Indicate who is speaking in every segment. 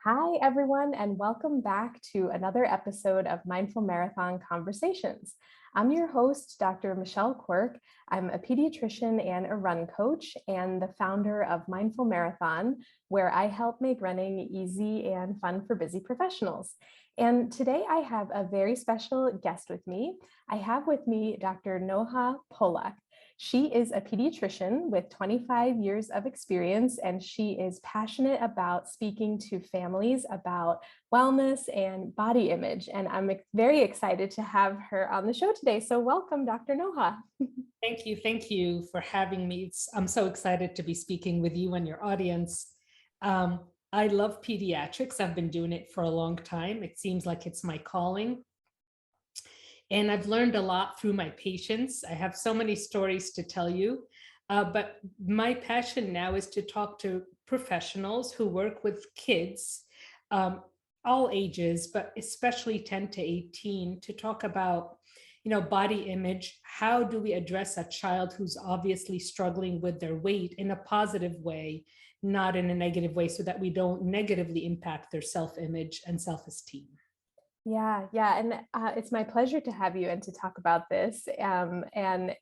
Speaker 1: Hi, everyone, and welcome back to another episode of Mindful Marathon Conversations. I'm your host, Dr. Michelle Quirk. I'm a pediatrician and a run coach and the founder of Mindful Marathon, where I help make running easy and fun for busy professionals. And today I have a very special guest with me. I have with me Dr. Noha Polack. She is a pediatrician with 25 years of experience, and she is passionate about speaking to families about wellness and body image. And I'm very excited to have her on the show today. So welcome, Dr. Noha.
Speaker 2: Thank you. Thank you for having me. I'm so excited to be speaking with you and your audience. I love pediatrics. I've been doing it for a long time. It seems like it's my calling. And I've learned a lot through my patients. I have so many stories to tell you, but my passion now is to talk to professionals who work with kids, all ages, but especially 10 to 18, to talk about, body image. How do we address a child who's obviously struggling with their weight in a positive way, not in a negative way, so that we don't negatively impact their self-image and self-esteem?
Speaker 1: Yeah. And it's my pleasure to have you and to talk about this. I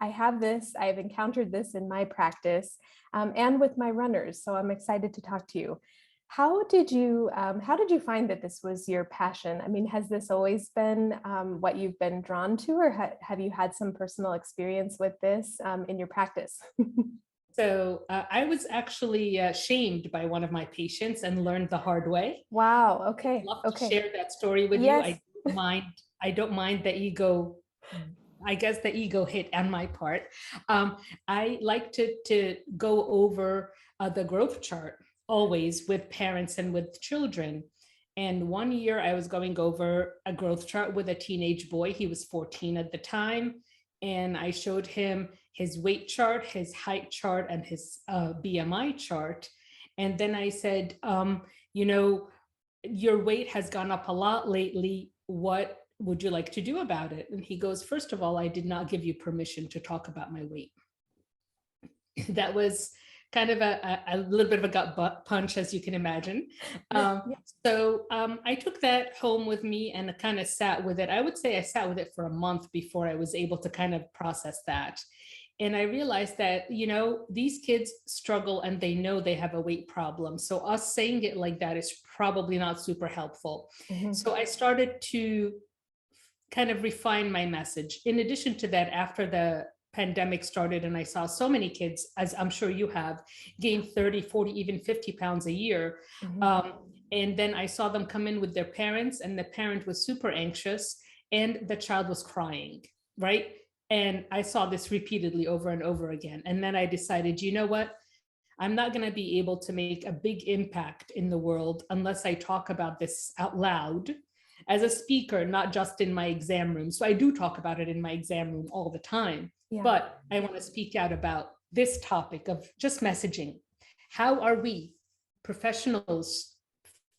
Speaker 1: have this, I've encountered this in my practice and with my runners. So I'm excited to talk to you. How did you find that this was your passion? I mean, has this always been what you've been drawn to, or have you had some personal experience with this in your practice?
Speaker 2: So I was actually shamed by one of my patients and learned the hard way.
Speaker 1: Wow. Okay.
Speaker 2: I'd love to
Speaker 1: Okay.
Speaker 2: share that story with you.
Speaker 1: Yes.
Speaker 2: I don't mind the ego. I guess the ego hit on my part. I like to go over the growth chart always with parents and with children. And one year I was going over a growth chart with a teenage boy. He was 14 at the time. And I showed him his weight chart, his height chart, and his BMI chart. And then I said, your weight has gone up a lot lately. What would you like to do about it? And he goes, first of all, I did not give you permission to talk about my weight. That was kind of a little bit of a gut punch, as you can imagine. So I took that home with me and kind of sat with it. I would say I sat with it for a month before I was able to kind of process that. And I realized that, these kids struggle and they know they have a weight problem. So us saying it like that is probably not super helpful. Mm-hmm. So I started to kind of refine my message. In addition to that, after the pandemic started and I saw so many kids, as I'm sure you have, gain 30, 40, even 50 pounds a year. Mm-hmm. And then I saw them come in with their parents, and the parent was super anxious and the child was crying, right? And I saw this repeatedly over and over again. And then I decided, you know what? I'm not going to be able to make a big impact in the world unless I talk about this out loud as a speaker, not just in my exam room. So I do talk about it in my exam room all the time, but I want to speak out about this topic of just messaging. How are we, professionals,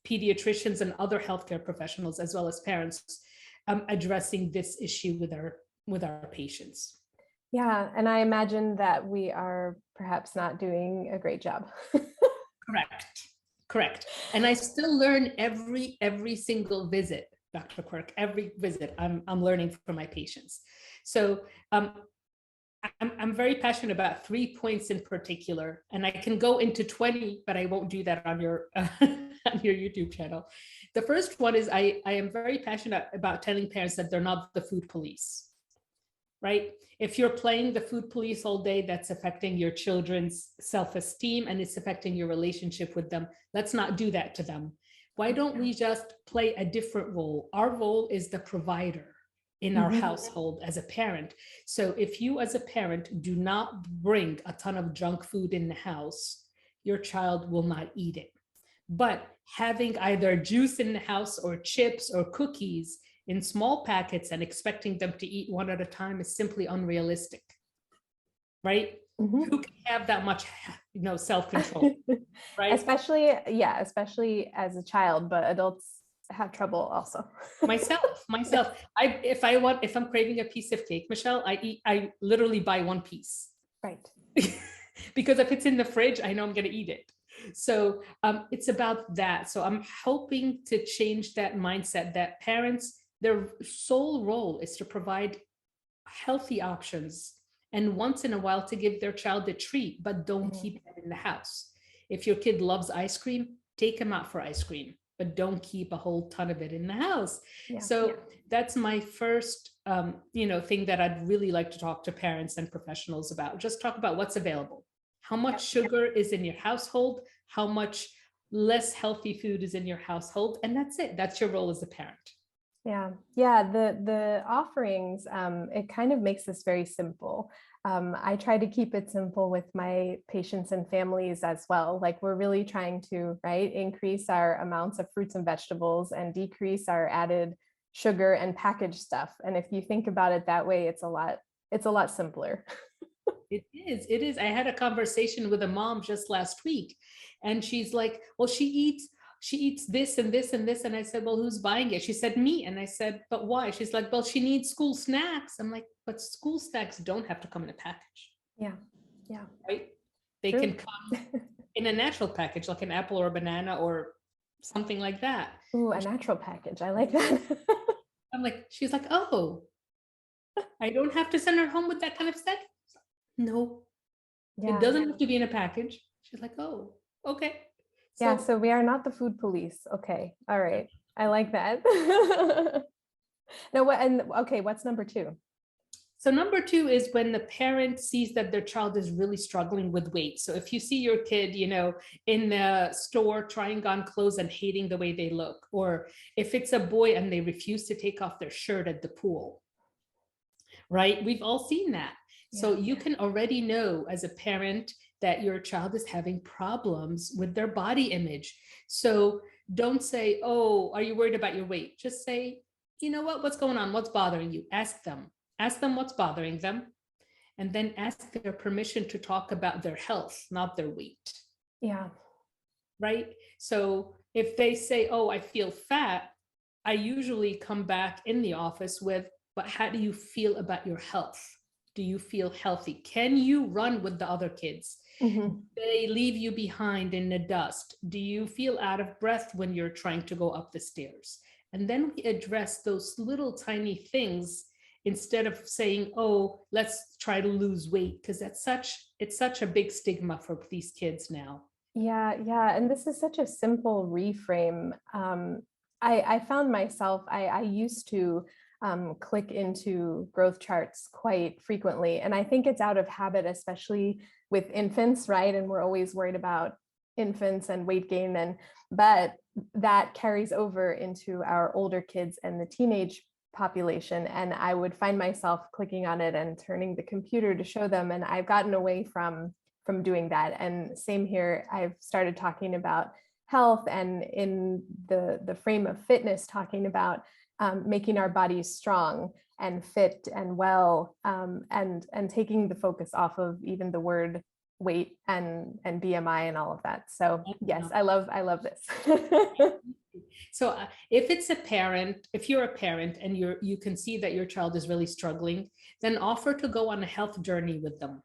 Speaker 2: pediatricians, and other healthcare professionals, as well as parents, addressing this issue with our patients?
Speaker 1: Yeah, and I imagine that we are perhaps not doing a great job.
Speaker 2: Correct. And I still learn every single visit, Dr. Quirk, every visit I'm learning from my patients. So I'm very passionate about 3 points in particular, and I can go into 20, but I won't do that on your on your YouTube channel. The first one is I am very passionate about telling parents that they're not the food police, right? If you're playing the food police all day, that's affecting your children's self-esteem and it's affecting your relationship with them. Let's not do that to them. Why don't we just play a different role? Our role is the provider in our household as a parent. So if you as a parent do not bring a ton of junk food in the house, your child will not eat it. But having either juice in the house or chips or cookies in small packets and expecting them to eat one at a time is simply unrealistic, right? Mm-hmm. Who can have that much, self-control, right?
Speaker 1: Especially as a child, but adults have trouble also.
Speaker 2: myself. If I'm craving a piece of cake, Michelle, I literally buy one piece.
Speaker 1: Right.
Speaker 2: Because if it's in the fridge, I know I'm going to eat it. So it's about that. So I'm hoping to change that mindset that parents, their sole role is to provide healthy options and once in a while to give their child a treat, but don't keep that in the house. If your kid loves ice cream, take them out for ice cream, but don't keep a whole ton of it in the house. So that's my first thing that I'd really like to talk to parents and professionals about. Just talk about what's available. How much sugar is in your household? How much less healthy food is in your household? And that's it. That's your role as a parent.
Speaker 1: Yeah. The offerings, it kind of makes this very simple. I try to keep it simple with my patients and families as well. Like we're really trying to, increase our amounts of fruits and vegetables and decrease our added sugar and packaged stuff. And if you think about it that way, it's a lot simpler.
Speaker 2: It is. I had a conversation with a mom just last week, and she's like, well, she eats this and this and this. And I said, well, who's buying it? She said, me. And I said, but why? She's like, well, she needs school snacks. I'm like, but school snacks don't have to come in a package.
Speaker 1: Yeah.
Speaker 2: Right? They can come in a natural package, like an apple or a banana or something like that.
Speaker 1: Ooh, a natural package. I like that.
Speaker 2: I'm like, she's like, oh, I don't have to send her home with that kind of stuff. No, it doesn't have to be in a package. She's like, oh, okay.
Speaker 1: So we are not the food police. Okay. All right. I like that. No, what's number 2?
Speaker 2: So number 2 is when the parent sees that their child is really struggling with weight. So if you see your kid, in the store trying on clothes and hating the way they look, or if it's a boy and they refuse to take off their shirt at the pool, right? We've all seen that. So you can already know as a parent that your child is having problems with their body image. So don't say, oh, are you worried about your weight? Just say, you know what, what's going on? What's bothering you? Ask them what's bothering them. And then ask their permission to talk about their health, not their weight.
Speaker 1: Yeah.
Speaker 2: Right? So if they say, oh, I feel fat, I usually come back in the office with, but how do you feel about your health? Do you feel healthy? Can you run with the other kids?
Speaker 1: Mm-hmm.
Speaker 2: They leave you behind in the dust. Do you feel out of breath when you're trying to go up the stairs? And then we address those little tiny things instead of saying, oh, let's try to lose weight, because it's such a big stigma for these kids now.
Speaker 1: Yeah. And this is such a simple reframe. I found myself, I used to click into growth charts quite frequently. And I think it's out of habit, especially with infants, right? And we're always worried about infants and weight gain, but that carries over into our older kids and the teenage population. And I would find myself clicking on it and turning the computer to show them. And I've gotten away from doing that. And same here, I've started talking about health, and in the frame of fitness, talking about making our bodies strong and fit and well, and taking the focus off of even the word weight and BMI and all of that. So yes, I love this.
Speaker 2: So if you're a parent and you can see that your child is really struggling, then offer to go on a health journey with them.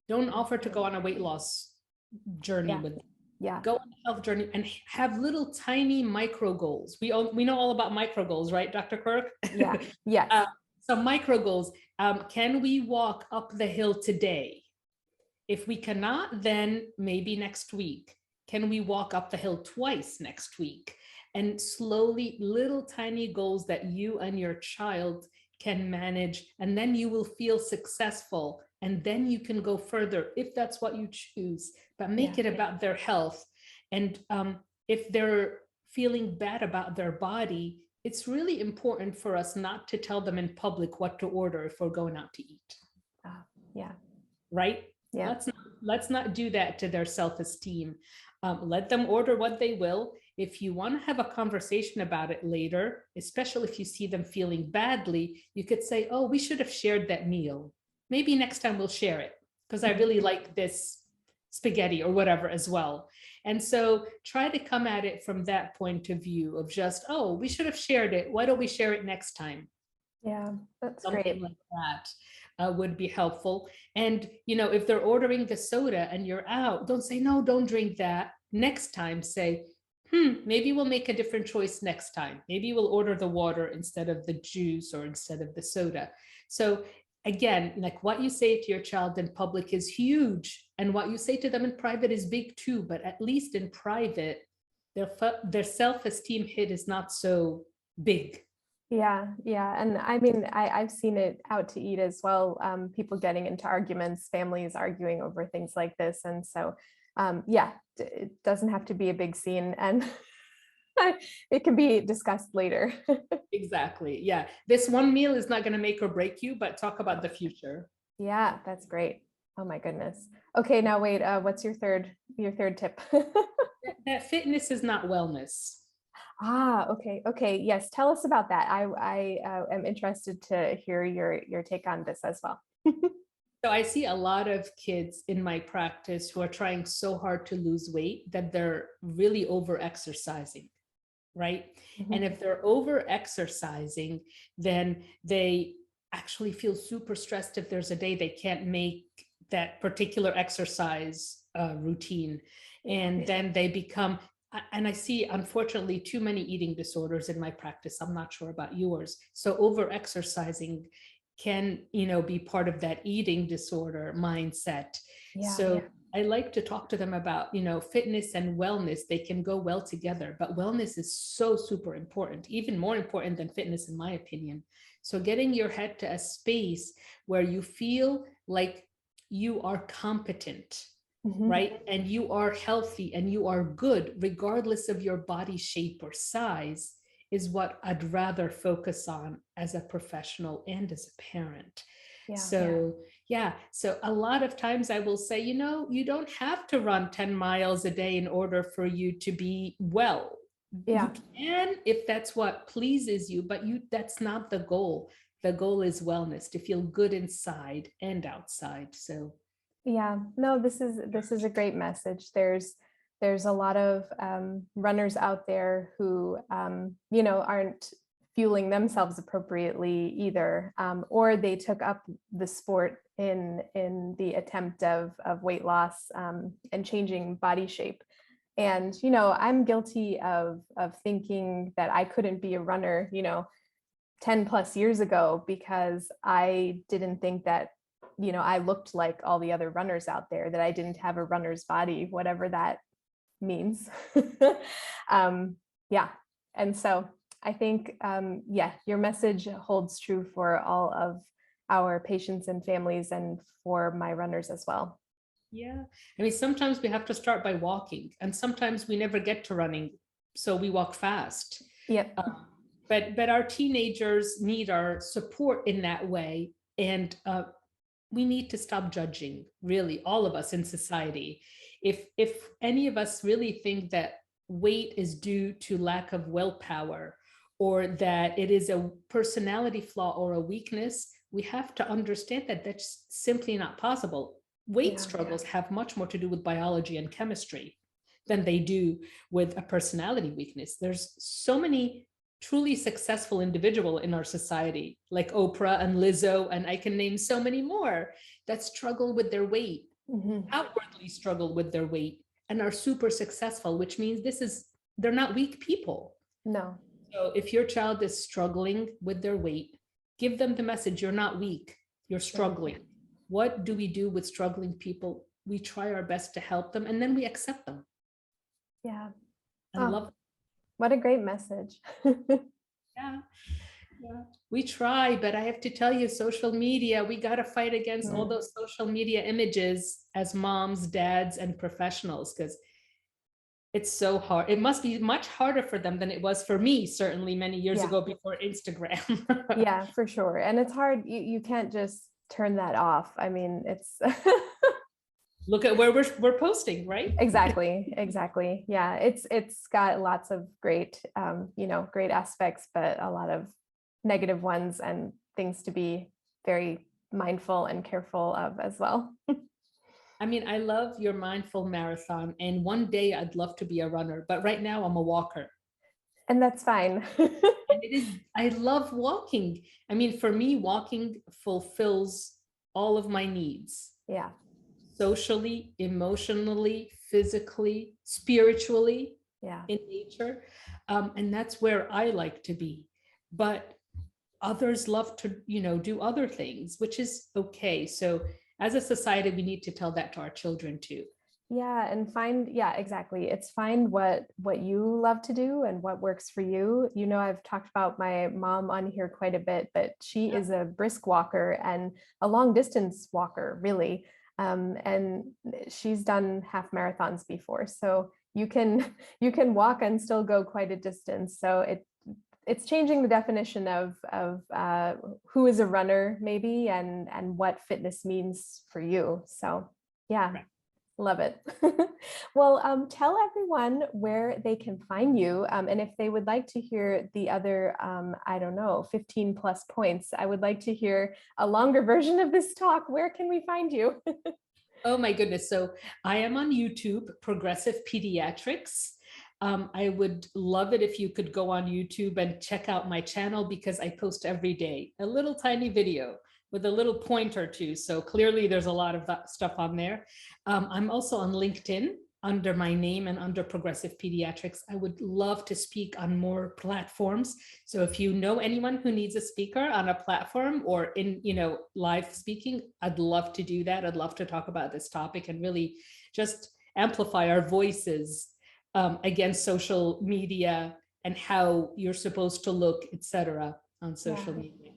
Speaker 2: Don't offer to go on a weight loss journey with them.
Speaker 1: Yeah.
Speaker 2: Go on a health journey and have little tiny micro goals. We know all about micro goals, right, Dr. Quirk?
Speaker 1: Yeah. Yes.
Speaker 2: So micro goals. Can we walk up the hill today? If we cannot, then maybe next week. Can we walk up the hill twice next week? And slowly, little tiny goals that you and your child can manage, and then you will feel successful, and then you can go further if that's what you choose, but make it about their health. And if they're feeling bad about their body, it's really important for us not to tell them in public what to order if we're going out to eat. Right?
Speaker 1: Yeah.
Speaker 2: Let's not do that to their self-esteem. Let them order what they will. If you want to have a conversation about it later, especially if you see them feeling badly, you could say, oh, we should have shared that meal. Maybe next time we'll share it because I really like this spaghetti or whatever as well. And so try to come at it from that point of view of just, oh, we should have shared it. Why don't we share it next time?
Speaker 1: Yeah, that's
Speaker 2: Something
Speaker 1: great.
Speaker 2: like that. would be helpful. And, if they're ordering a soda and you're out, don't say, no, don't drink that. Next time, say, maybe we'll make a different choice next time. Maybe we'll order the water instead of the juice or instead of the soda. So again, like what you say to your child in public is huge, and what you say to them in private is big too. But at least in private, their self-esteem hit is not so big.
Speaker 1: Yeah. And I mean, I've seen it out to eat as well. People getting into arguments, families arguing over things like this. And so, it doesn't have to be a big scene, and it can be discussed later.
Speaker 2: Exactly. Yeah. This one meal is not going to make or break you, but talk about the future.
Speaker 1: Yeah, that's great. Oh my goodness. Okay, now wait, what's your third tip?
Speaker 2: That fitness is not wellness.
Speaker 1: Okay. Yes, tell us about that. I am interested to hear your take on this as well.
Speaker 2: So I see a lot of kids in my practice who are trying so hard to lose weight that they're really over exercising, right?
Speaker 1: Mhm.
Speaker 2: And if they're over exercising, then they actually feel super stressed if there's a day they can't make that particular exercise routine. And then they become, and I see, unfortunately, too many eating disorders in my practice. I'm not sure about yours. So over exercising can, be part of that eating disorder mindset. So I like to talk to them about, fitness and wellness. They can go well together, but wellness is so super important, even more important than fitness, in my opinion. So getting your head to a space where you feel like you are competent, right? And you are healthy and you are good, regardless of your body shape or size, is what I'd rather focus on as a professional and as a parent. So a lot of times I will say, you don't have to run 10 miles a day in order for you to be well. You can, if that's what pleases you, but that's not the goal. The goal is wellness, to feel good inside and outside. So
Speaker 1: no, this is a great message. There's a lot of runners out there who aren't fueling themselves appropriately either, or they took up the sport in the attempt of weight loss and changing body shape. And I'm guilty of thinking that I couldn't be a runner 10 plus years ago, because I didn't think that I looked like all the other runners out there, that I didn't have a runner's body, whatever that means. And so I think, your message holds true for all of our patients and families, and for my runners as well.
Speaker 2: Yeah. I mean, sometimes we have to start by walking, and sometimes we never get to running, so we walk fast.
Speaker 1: Yep.
Speaker 2: But our teenagers need our support in that way. And we need to stop judging, really, all of us in society. If any of us really think that weight is due to lack of willpower, or that it is a personality flaw or a weakness, we have to understand that that's simply not possible. Weight struggles have much more to do with biology and chemistry than they do with a personality weakness. There's so many truly successful individual in our society, like Oprah and Lizzo, and I can name so many more, that struggle with their weight, outwardly struggle with their weight, and are super successful, which means they're not weak people.
Speaker 1: No.
Speaker 2: So if your child is struggling with their weight, give them the message, you're not weak, you're struggling. What do we do with struggling people? We try our best to help them, and then we accept them.
Speaker 1: Yeah.
Speaker 2: And love them.
Speaker 1: What a great message.
Speaker 2: Yeah. We try, but I have to tell you, social media, we got to fight against all those social media images as moms, dads, and professionals, because it's so hard. It must be much harder for them than it was for me, certainly many years ago, before Instagram.
Speaker 1: Yeah, for sure. And it's hard. You can't just turn that off. I mean, it's
Speaker 2: look at where we're posting, right?
Speaker 1: Exactly. Yeah, it's got lots of great great aspects, but a lot of negative ones, and things to be very mindful and careful of as well.
Speaker 2: I mean, I love your mindful marathon, and one day I'd love to be a runner, but right now I'm a walker.
Speaker 1: And that's fine.
Speaker 2: I love walking. I mean, for me, walking fulfills all of my needs.
Speaker 1: Yeah.
Speaker 2: Socially, emotionally, physically, spiritually,
Speaker 1: Yeah.
Speaker 2: in nature. And that's where I like to be. But others love to, do other things, which is okay. So as a society, we need to tell that to our children too.
Speaker 1: Yeah, and exactly. It's find what you love to do and what works for you. I've talked about my mom on here quite a bit, but she
Speaker 2: Yeah.
Speaker 1: is a brisk walker and a long distance walker, really. And she's done half marathons before. So you can you can walk and still go quite a distance. So it's changing the definition of who is a runner, maybe, and what fitness means for you. So yeah.
Speaker 2: Right.
Speaker 1: Love it. Well, tell everyone where they can find you. And if they would like to hear the other, I don't know, 15 plus points, I would like to hear a longer version of this talk. Where can we find you?
Speaker 2: Oh my goodness. So I am on YouTube, Progressive Pediatrics. I would love it if you could go on YouTube and check out my channel because I post every day a little tiny video with a little point or two. So clearly there's a lot of that stuff on there. I'm also on LinkedIn under my name and under Progressive Pediatrics. I would love to speak on more platforms. So if you know anyone who needs a speaker on a platform or in, live speaking, I'd love to do that. I'd love to talk about this topic and really just amplify our voices against social media and how you're supposed to look, etc., on social media.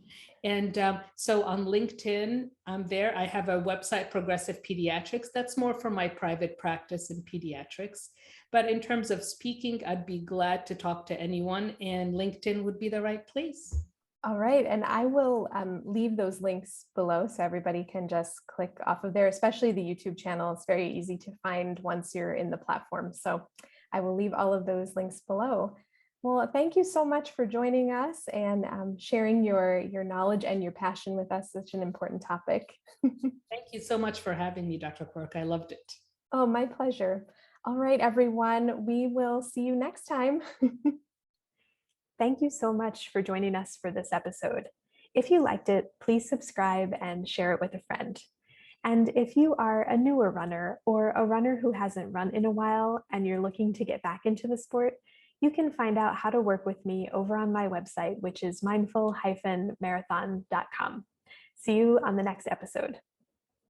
Speaker 2: And so on LinkedIn, I'm there. I have a website, Progressive Pediatrics. That's more for my private practice in pediatrics. But in terms of speaking, I'd be glad to talk to anyone, and LinkedIn would be the right place.
Speaker 1: All right. And I will leave those links below so everybody can just click off of there, especially the YouTube channel. It's very easy to find once you're in the platform. So I will leave all of those links below. Well, thank you so much for joining us and sharing your knowledge and your passion with us. Such an important topic.
Speaker 2: Thank you so much for having me, Dr. Quirk. I loved it.
Speaker 1: Oh, my pleasure. All right, everyone. We will see you next time. Thank you so much for joining us for this episode. If you liked it, please subscribe and share it with a friend. And if you are a newer runner or a runner who hasn't run in a while and you're looking to get back into the sport, you can find out how to work with me over on my website, which is mindful-marathon.com. See you on the next episode.